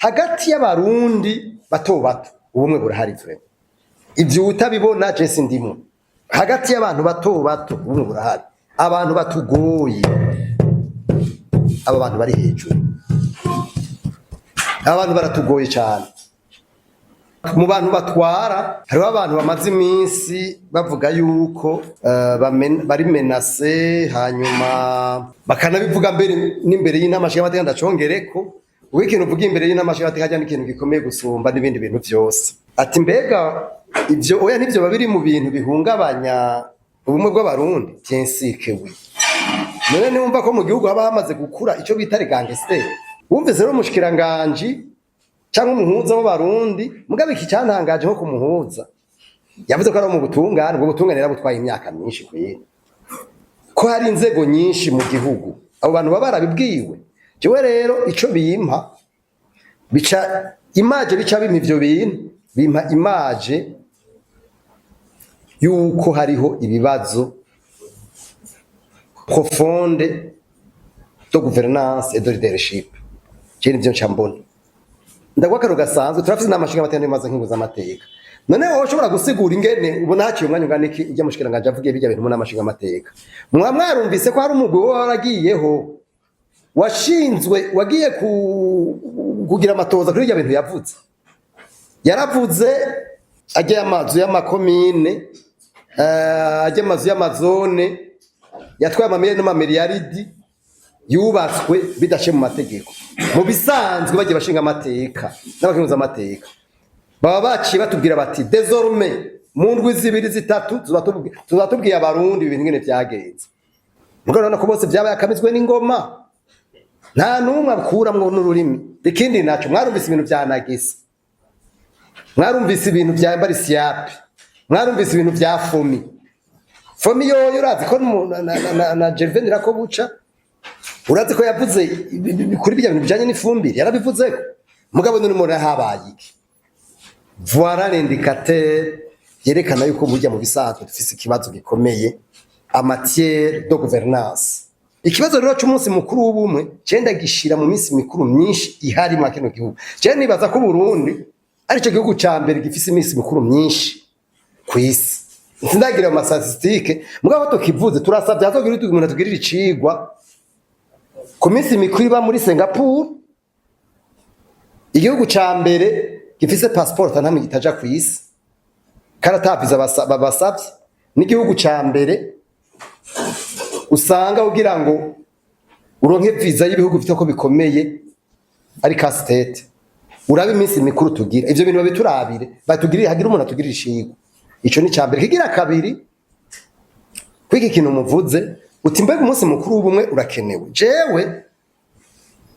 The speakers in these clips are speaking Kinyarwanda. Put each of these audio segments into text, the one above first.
hagati y'abarundi bato bato ubumwe burahari vrema. Ivyo utabibona je sindimo. Hagati y'abantu bato bato ubumwe burahari. Abantu batugoye, aba bantu bari hejuru, abantu baratugoye cyane. Mu bantu batwara hariho abantu bamaze iminsi bavuga yuko bari menase, hanyuma bakanabivuga mbere n'imbere y'inama nshingamateka. Ndacongereko ikintu uvuga imbere y'inama nshingamateka hajya n'ikintu gikomeye gusumba n'ibindi bintu byose. Ati mbega ivyo oya nivyo babiri mu bintu bihungabanya ubumwe bw'abarundi byensikewe. None numva ko mu gihugu haba hamaze gukura ico bita gangster. Wumvise rero umushikiranganje cyangwa umuhuza w'abarundi mugabe iki cyantangaje nko kumuhuza yavuze ko ari mu butungane, ubwo butungane butwaye imyaka myinshi kwera, ko hari inzego nyinshi mu gihugu, abo bantu baba barabibwiwe. Jewe rero ico bimpa bica image, bica bimpa ivyo bintu bimpa image yuko hariho ibibazo profonde de gouvernance et de leadership. Je nivyo ncambona ndagwakaro gasanzwe turafite n'amashinga amateka n'imaze nk'inguza amateka. None wowe ushobora gusigura ingene ubona haciye umwanya ungana iki ijya mushikiranganje avugiye bijya bintu mu n'amashinga amateka. Mwarumvise ko hari umugwi waragiyeho washinzwe wagiye kugira amatoza kuri ibyo bintu yavuze. Yaravuze ajya amazu y'amakomine, ajya amazu y'amazone yatwaye amamiliyoni n'amamiliyaridi yubatswe bidashe mu mategeko. Mu bisanzwe bagiye bashinga amateka n'abakinguza amateka baba baciye batubwira bati désormais mu ndwi zibiri zitatu tuzatubwiye abarundi ibintu ngene byagenze. Mugabo nako bose byabaye akamizwe n'ingoma, nta numwe akuramwo n'ururimi. Ikindi naco mwarumvise ibintu bya Nagisa, mwarumvise ibintu bya Mbarisiyapi, mwarumvise ibintu bya Fomi yo urazi ko na Gervain Rakobuca urazi ko yavuze kuri bijya bintu bijanye n'ifumbire, yarabivuze. Mugabo none umuntu yahabaye iki? Voilà l'indicateur yerekana yuko burya mu bisanzwe dufise ikibazo gikomeye en matière de gouvernance. Ikibazo rero cy'umunsi mukuru w'ubumwe cenda gishira mu minsi mikuru myinshi ihari mu kino gihugu. Je nibaza ko Burundi ari cyo gihugu ca mbere gifise iminsi mikuru myinshi kwisi. Sindagira mu statistique mugabo tukivuze turasabye azogira umuntu atugirira icigwa ku minsi mikuru iba muri Singapore, igihugu ca mbere gifise passport ntamwe gitaja kwisi, karataviza babasabye, n'igihugu ca mbere usanga ugira ngo uronke visa y'ibihugu bifite ko bikomeye ari ka state. Urabe iminsi mikuru tugira ivyo bintu babiturabire batugirire, hagira umuntu atugirira icigwa. Ico ni cambere. Kigira kabiri kwiki kintu muvuze uti mbega umunsi mukuru w'ubumwe urakenewe. Jewe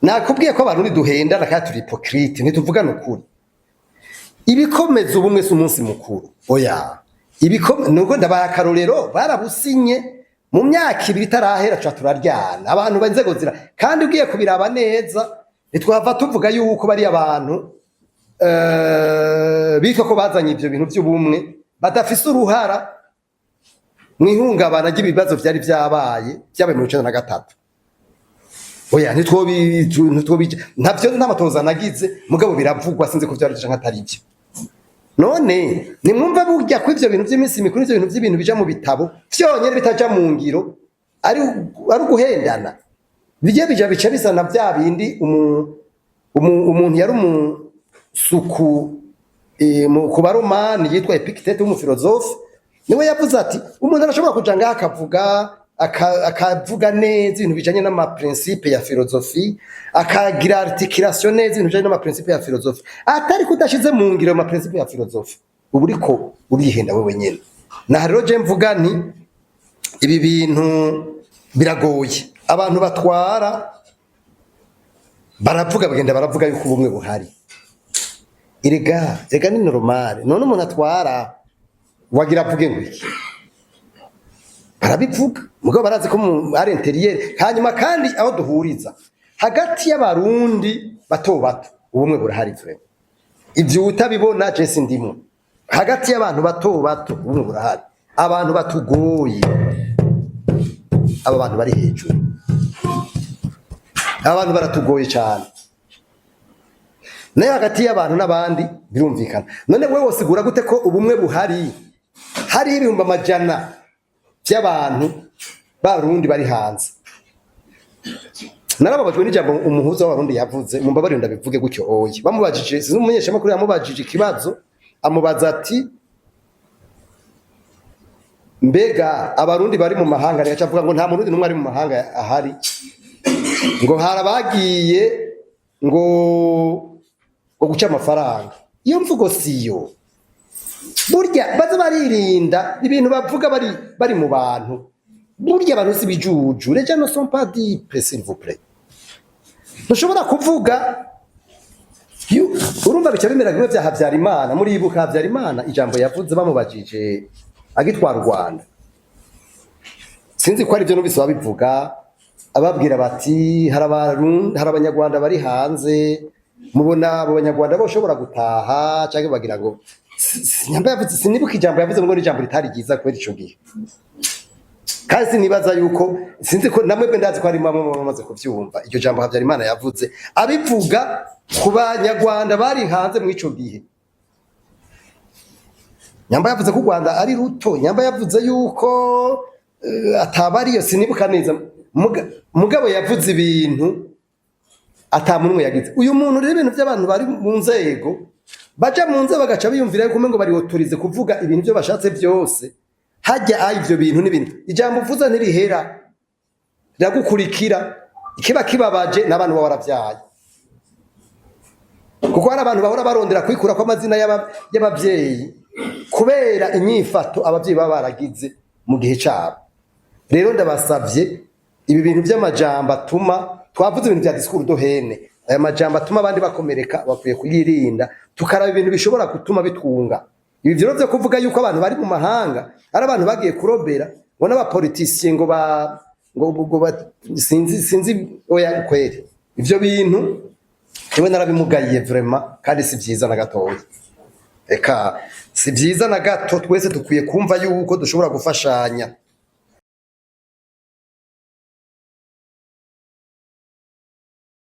nakubwiye ko abantu duhenda nakati turi hypocrite ntituvugana ukuri. Ibikomeza ubumwe si umunsi mukuru oya, nuko ndabaye akarorero barabusinye mu myaka ibiri tarahera cha turaryana abantu banzego zira, kandi ugiye kubiraba neza nitwava tuvuga yuko bari abantu bitwa ko bazanye ivyo bintu by'ubumwe badafise uruhara mwihungabana ry'ibibazo byari byabaye mu 1993. Oya ntitwobi ntavyo n'amatoza nagize mugabo biravugwa sinzi ko byari canka atari byo. None nimwumva burya ko ivyo bintu by'iminsi mikuru ivyo bintu by'ibintu bija mu bitabo vyonyene bitaja mu ngiro ari guhendana. Bijye bija bica bisana bya bindi umuntu yari umusuku ku baromani yitwa Epictete w'umufilozofe, niwe yavuze ati umuntu arashobora kuja ngaha akavuga neza ibintu bijanye n'ama principe ya philosophie, akagira articulation neza ibintu bijanye n'ama principe ya philosophie, atari kudashize mu ngiro ama principe ya philosophie ubu uriko urihenda wewe nyene. Na rero je mvuga nti ibi bintu biragoye. Abantu batwara baravuga bagenda baravuga yuko ubumwe buhari. Erega ni normal. None umuntu atwara wagira avuge ngo iki? Barabivuga mugabo barazi ko ari interieur. Hanyuma kandi aho duhuriza hagati y'abarundi bato bato ubumwe burahari vrema. Ivyo utabibona je sindimo. Hagati y'abantu bato bato ubumwe burahari. Abantu batugoye, aba bantu bari hejuru, abantu baratugoye cyane. nayo hagati y'abantu n'abandi birumvikana. None wewe wosigura gute ko ubumwe buhari hari ibihumbi amajana by'abantu barundi bari hanze? Narababajwe n'ijambo umuhuza w'abarundi yavuze, mumbabarire ndabivuge gutyo oye. Bamubajije sinzi umunyeshamakuru yamubajije ikibazo, amubaza ati mbega abarundi bari mu mahanga, yaca avuga ngo nta murundi numwe ari mu mahanga ahari, ngo harabagiye ngo guca amafaranga. Iyo mvugo siyo. Burya baza baririnda ibintu bavuga bari mu bantu. Burya abantu si bijuju, les gens ne sont pas dupes s'il vous plaît. Ntushobora kuvuga urumva bica bimera bimwe bya Habyarimana. Muri ibuka Habyarimana ijambo yavuze bamubajije agitwara u Rwanda, sinzi ko ari byo nubise babivuga, ababwira bati hari abanyarwanda bari hanze, mubona abo banyarwanda boshobora gutaha cyangwa bagira ngo nyamba yavuze, sinibuka ijambo yavuze ngo ni ijambo ritari ryiza kwera ico gihe. Kandi sinibaza yuko sinzi ko namwe ndazi ko ari mamwe bamaze kuvyumva iryo jambo Habyarimana yavuze abivuga ku banyarwanda bari hanze mu ico gihe. Nyamba yavuze ko u Rwanda ari ruto, nyamba yavuze yuko atabariyo, sinibuka neza. Mugabo yavuze ibintu atamunwe yagize. Uyu muntu rero ibintu by'abantu bari mu nzego baja mu nzego bagaca biyumvira yuko ngo bari autorize kuvuga ibintu byo bashatse byose. Hajya ivyo bintu n'ibintu ijambo uvuza ntirihera, riragukurikira. Ikiba kibabaje n'abantu baravyaye, kuko hari abantu bahora barondera kwikura kwa amazina y'abavyeyi kubera inyifato abavyeyi baba baragize mu gihe cyabo. Rero ndabasavye ibi bintu by'amajambo atuma twavuze ibintu bya discours do hene, aya majambo atuma abandi bakomereka bakwiye kuyirinda, tukaraba ibintu bishobora gutuma bitwunga. Ibi byo byo kuvuga yuko abantu bari mu mahanga ari abantu bagiye kurobera ngo n'abapoliticiens ngo sinzi oya kweri. Ivyo bintu yewe narabimugayiye vraiment, kandi si byiza na gatoya. Eka si byiza na gato. Twese dukwiye kumva yuko dushobora gufashanya.